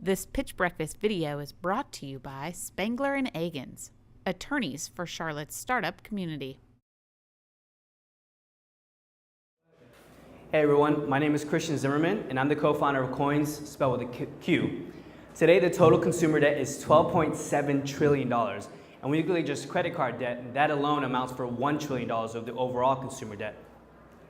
This Pitch Breakfast video is brought to you by Spangler & Agins, attorneys for Charlotte's startup community. Hey everyone, my name is Christian Zimmerman and I'm the co-founder of Qoins, spelled with a Q. Today the total consumer debt is $12.7 trillion, and we usually just credit card debt, and that alone amounts for $1 trillion of the overall consumer debt.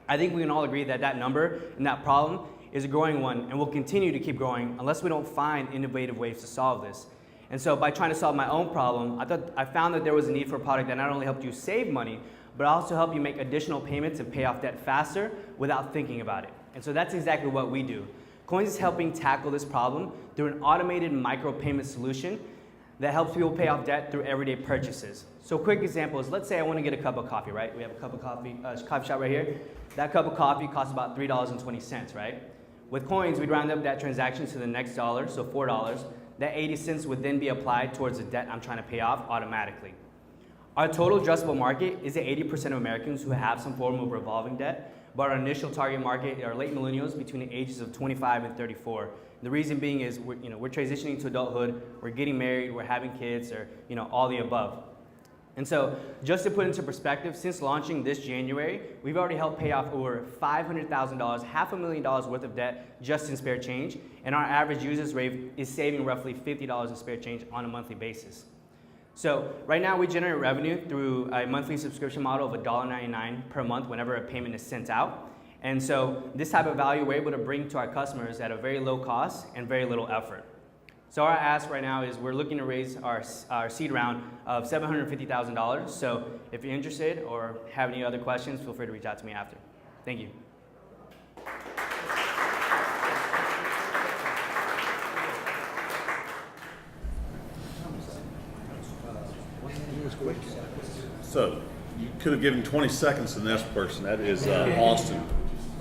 I think we can all agree that that number and that problem is a growing one and will continue to keep growing unless we don't find innovative ways to solve this. And so by trying to solve my own problem, I found that there was a need for a product that not only helped you save money, but also help you make additional payments and pay off debt faster without thinking about it. And so that's exactly what we do. Qoins is helping tackle this problem through an automated micropayment solution that helps people pay off debt through everyday purchases. So a quick example is, let's say I want to get a cup of coffee, right? We have a cup of coffee, coffee shop right here. That cup of coffee costs about $3.20, right? With Qoins, we'd round up that transaction to the next dollar, so $4. That 80 cents would then be applied towards the debt I'm trying to pay off automatically. Our total addressable market is at 80% of Americans who have some form of revolving debt, but our initial target market are late millennials between the ages of 25 and 34. The reason being is we're transitioning to adulthood, we're getting married, we're having kids, or all the above. And so, just to put into perspective, since launching this January, we've already helped pay off over $500,000, $500,000 worth of debt just in spare change, and our average user's rate is saving roughly $50 in spare change on a monthly basis. So right now we generate revenue through a monthly subscription model of $1.99 per month whenever a payment is sent out. And so this type of value we're able to bring to our customers at a very low cost and very little effort. So our ask right now is we're looking to raise our seed round of $750,000. So if you're interested or have any other questions, feel free to reach out to me after. Thank you. So you could have given 20 seconds to the next person. That is Austin,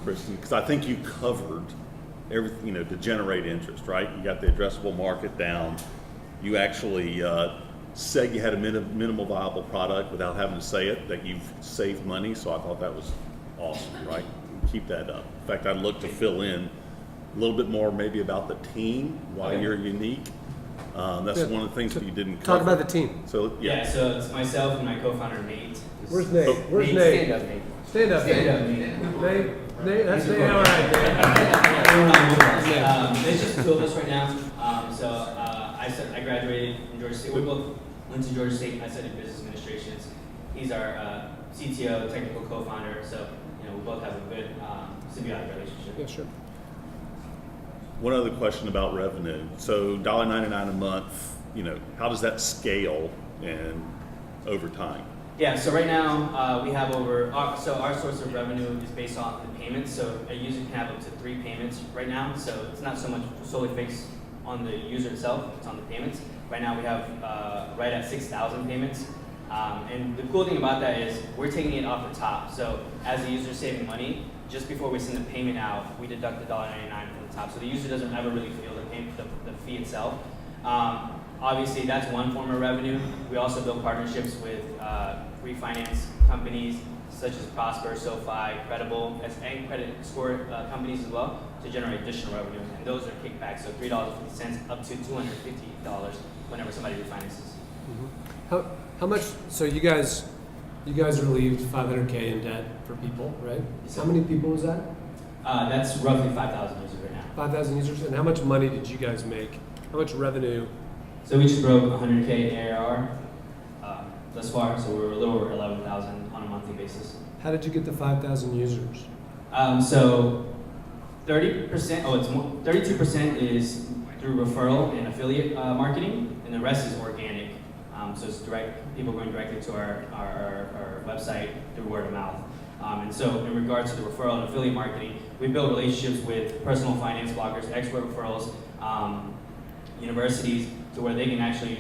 Kristen, because I think you covered everything, to generate interest, right? You got the addressable market down. You actually said you had a minimal viable product without having to say it, that you've saved money. So I thought that was awesome, right? Keep that up. In fact, I'd look to fill in a little bit more maybe about the team, why you're unique. That's one of the things that you didn't cover. Talk about the team. So Yeah, so it's myself and my co-founder Nate. Where's Nate? Where's Nate? Stand up, Nate. Stand up, Nate. Nate, that's Nate. All right, Nate. It's just two of us right now. I graduated in Georgia State. We both went to Georgia State. I studied business administrations. He's our CTO, technical co-founder. So we both have a good symbiotic relationship. Yeah, sure. one other question about revenue. So $1.99 a month, how does that scale and over time? Yeah, so right now we have our source of revenue is based on the payments. So a user can have up to 3 payments right now. So it's not so much solely based on the user itself, it's on the payments. Right now we have right at 6,000 payments. And the cool thing about that is we're taking it off the top. So as the user is saving money, just before we send the payment out, we deduct the $1.99 from the top. So the user doesn't ever really feel the fee itself. Obviously, that's one form of revenue. We also build partnerships with refinance companies such as Prosper, SoFi, Credible, and credit score companies as well to generate additional revenue. And those are kickbacks, so $3.50 up to $250 whenever somebody refinances. Mm-hmm. How much? So you guys relieved $500K in debt for people, right? So how many people was that? That's roughly 5,000 users right now. 5,000 users. And how much money did you guys make? How much revenue? So we just broke 100K ARR thus far, so we're a little over 11,000 on a monthly basis. How did you get the 5,000 users? So 30%, it's more, 32% is through referral and affiliate marketing, and the rest is organic. So it's people going directly to our website through word of mouth. And so in regards to the referral and affiliate marketing, we build relationships with personal finance bloggers, expert referrals, universities, to where they can actually,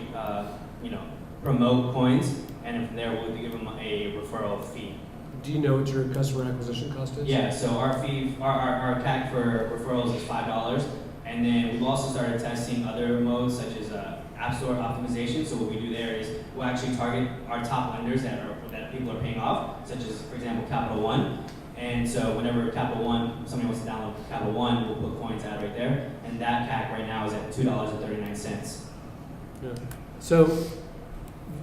promote Qoins, and from there we'll give them a referral fee. Do you know what your customer acquisition cost is? Yeah, so our fee, our CAC for referrals is $5, and then we've also started testing other modes such as App Store optimization. So what we do there is we'll actually target our top lenders that people are paying off, such as, for example, Capital One, And so whenever Capital One, somebody wants to download Capital One, we'll put Qoins ad right there. And that CAC right now is at $2.39. Yeah. So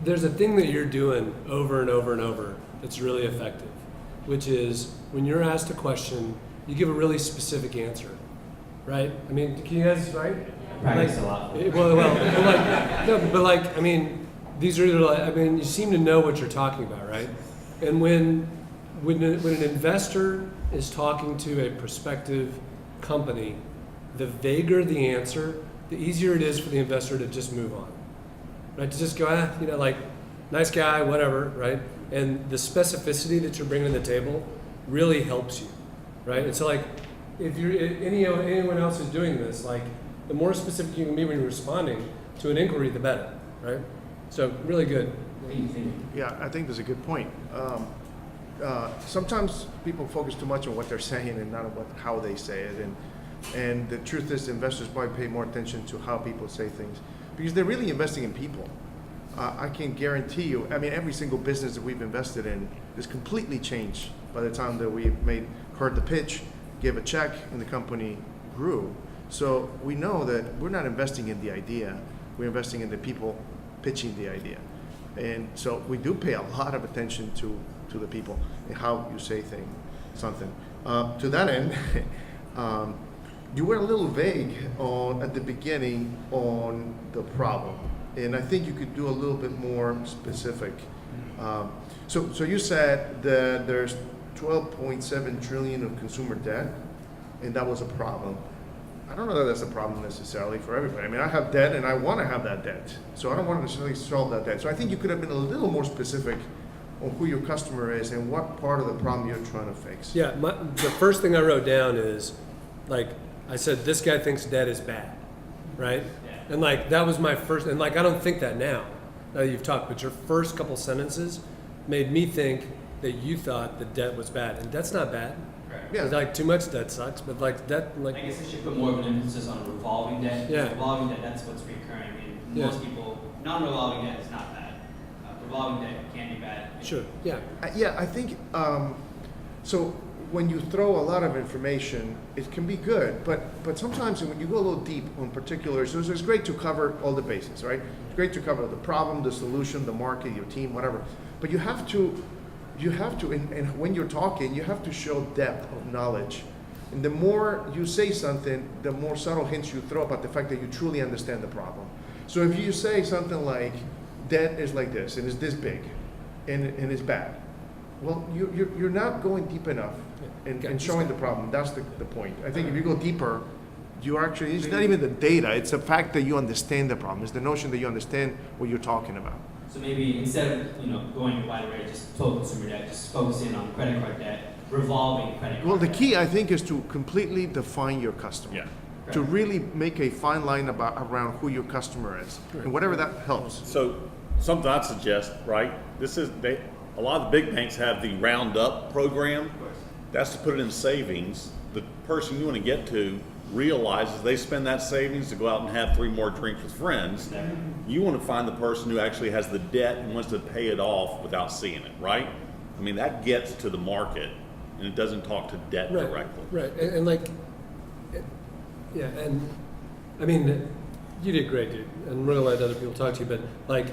there's a thing that you're doing over and over and over that's really effective, which is when you're asked a question, you give a really specific answer, right? I mean, can you guys, right? Practice a lot. I mean, these are like, I mean, you seem to know what you're talking about, right? And when an investor is talking to a prospective company, the vaguer the answer, the easier it is for the investor to just move on, right? To just go, like, nice guy, whatever, right? And the specificity that you're bringing to the table really helps you, right? And so, like, if anyone else is doing this, like, the more specific you can be when you're responding to an inquiry, the better, right? So, really good. Yeah, I think that's a good point. Sometimes people focus too much on what they're saying and not on how they say it. And the truth is, investors probably pay more attention to how people say things because they're really investing in people. I can guarantee you, I mean, every single business that we've invested in is completely changed by the time that we heard the pitch, gave a check, and the company grew. So we know that we're not investing in the idea, we're investing in the people pitching the idea. And so we do pay a lot of attention to the people and how you say something. To that end, you were a little vague at the beginning on the problem. And I think you could do a little bit more specific. So you said that there's 12.7 trillion of consumer debt, and that was a problem. I don't know that that's a problem necessarily for everybody. I mean, I have debt and I want to have that debt. So I don't want to necessarily solve that debt. So I think you could have been a little more specific on who your customer is and what part of the problem you're trying to fix. Yeah, the first thing I wrote down is, like, I said, this guy thinks debt is bad, right? Yeah. And like, that was my first, and like, I don't think that now that you've talked, but your first couple sentences made me think that you thought that debt was bad, and that's not bad. Correct. Yeah. Like, too much debt sucks, but like, that, like. I guess I should put more of an emphasis on revolving debt. Yeah. Revolving debt, that's what's recurring. I mean, Yeah. most people, non-revolving debt is not bad. Revolving debt can be bad. Sure, yeah. Yeah, I think, so when you throw a lot of information, it can be good, but sometimes when you go a little deep on particulars, it's great to cover all the bases, right? It's great to cover the problem, the solution, the market, your team, whatever. But you have to, and when you're talking, you have to show depth of knowledge. And the more you say something, the more subtle hints you throw about the fact that you truly understand the problem. So if you say something like, debt is like this, and it's this big, and it's bad, well, you're not going deep enough in showing the problem. That's the point. I think if you go deeper, you actually, it's not even the data, it's the fact that you understand the problem. It's the notion that you understand what you're talking about. So maybe instead of going wide array, just total consumer debt, just focus in on credit card debt, revolving credit card Well, the debt. key, I think, is to completely define your customer. Yeah. To really make a fine line around who your customer is, and whatever that helps. So something I'd suggest, right? A lot of the big banks have the round up program. That's to put it in savings. The person you want to get to realizes they spend that savings to go out and have 3 more drinks with friends. You want to find the person who actually has the debt and wants to pay it off without seeing it, right? I mean, that gets to the market and it doesn't talk to debt directly. Right, and like, yeah, and I mean, you did great, dude, and we're gonna let other people talk to you, but like,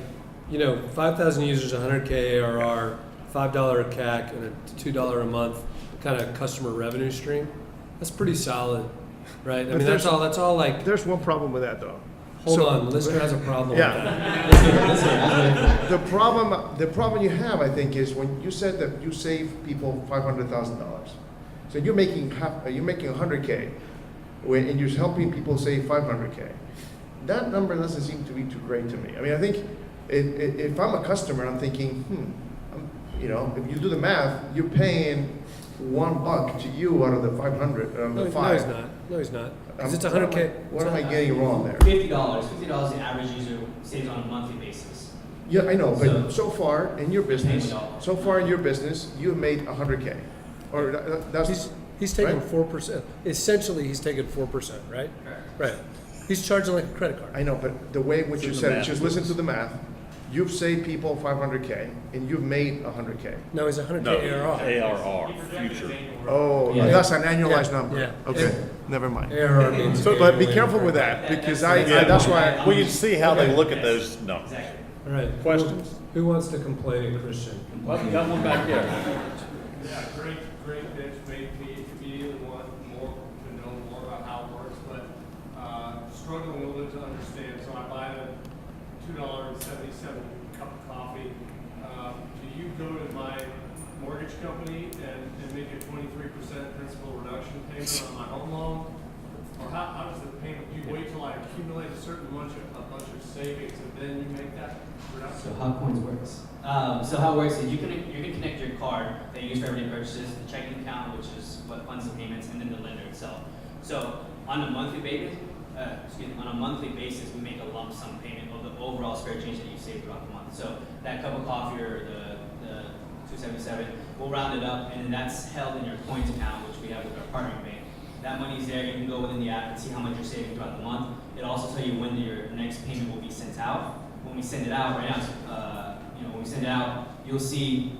5,000 users, 100K ARR, $5 a CAC, and a $2 a month kind of customer revenue stream. That's pretty solid, right? I mean, that's all like, There's one problem with that, though. hold on, listener has a problem with Yeah. that. The problem you have, I think, is when you said that you save people $500,000. So you're making 100K, and you're helping people save 500K. That number doesn't seem to be too great to me. I mean, I think if I'm a customer, I'm thinking, if you do the math, you're paying $1 to you out of the 500, the No, 5. he's not, because it's 100K. What am I getting wrong there? $50 the average user saves on a monthly basis. Yeah, I know, but So- so far in your business, you've made 100K, or that's He's taking right? 4%. Essentially, he's taking 4%, right? Correct. Right. He's charging like a credit card. I know, but the way in which you said it, just listen to the math. you've saved people 500K and you've made 100K. No, it's 100K No, ARR. ARR, future. Oh, Yeah. that's an annualized number. Yeah. Okay, never mind. ARR means. So, but be annually careful with recurring. that, because Yeah. that's why. Well, you see how they look at those numbers. All right. Questions? Who wants to complain at Christian? Well, we got one back there. Yeah, great pitch, made me immediately want more, to know more about how it works, but, struggling a little bit to understand, so I buy the $2.77 cup of coffee. Do you go to my mortgage company and make a 23% principal reduction payment on my home loan? Or how does the payment, do you wait till I accumulate a certain bunch of savings and then you make that reduction? So how Qoins works? So how it works is you can connect your card that you use for everyday purchases, the checking account, which is what funds the payments, and then the lender itself. So on a monthly basis, we make a lump sum payment of the overall spare change that you save throughout the month. So that cup of coffee or the 277, we'll round it up, and that's held in your Qoins account, which we have with our partnering bank. That money's there. You can go within the app and see how much you're saving throughout the month. It'll also tell you when your next payment will be sent out. When we send it out, right now, when we send it out, you'll see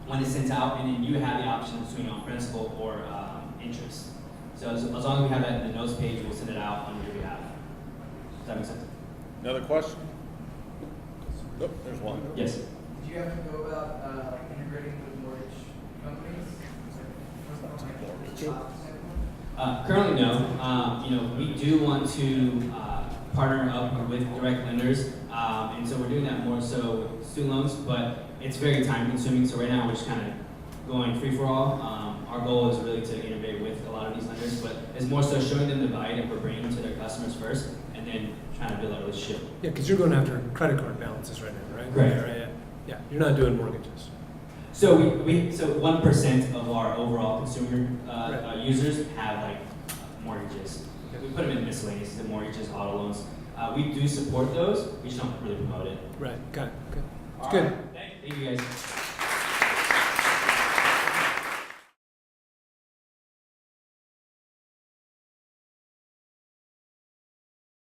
when it's sent out, and then you have the option of swinging on principal or interest. So as long as we have that in the notes page, we'll send it out on your behalf. Does that make sense? Another question? Oh, there's one. Yes. Did you have to go about integrating with mortgage companies? Currently, no. We do want to partner up with direct lenders, and so we're doing that more so with student loans, but it's very time consuming, so right now we're just kind of going free for all. Our goal is really to integrate with a lot of these lenders, but it's more so showing them the value that we're bringing to their customers first, and then trying to build a relationship. Yeah, because you're going after credit card balances right now, right? Right. Yeah. Yeah, you're not doing mortgages. So so 1% of our overall consumer Right. users have like mortgages. We put them in miscellaneous, the mortgages, auto loans. We do support those. We just don't really promote it. Right. Got it. Good. It's All good. right. Thank you guys.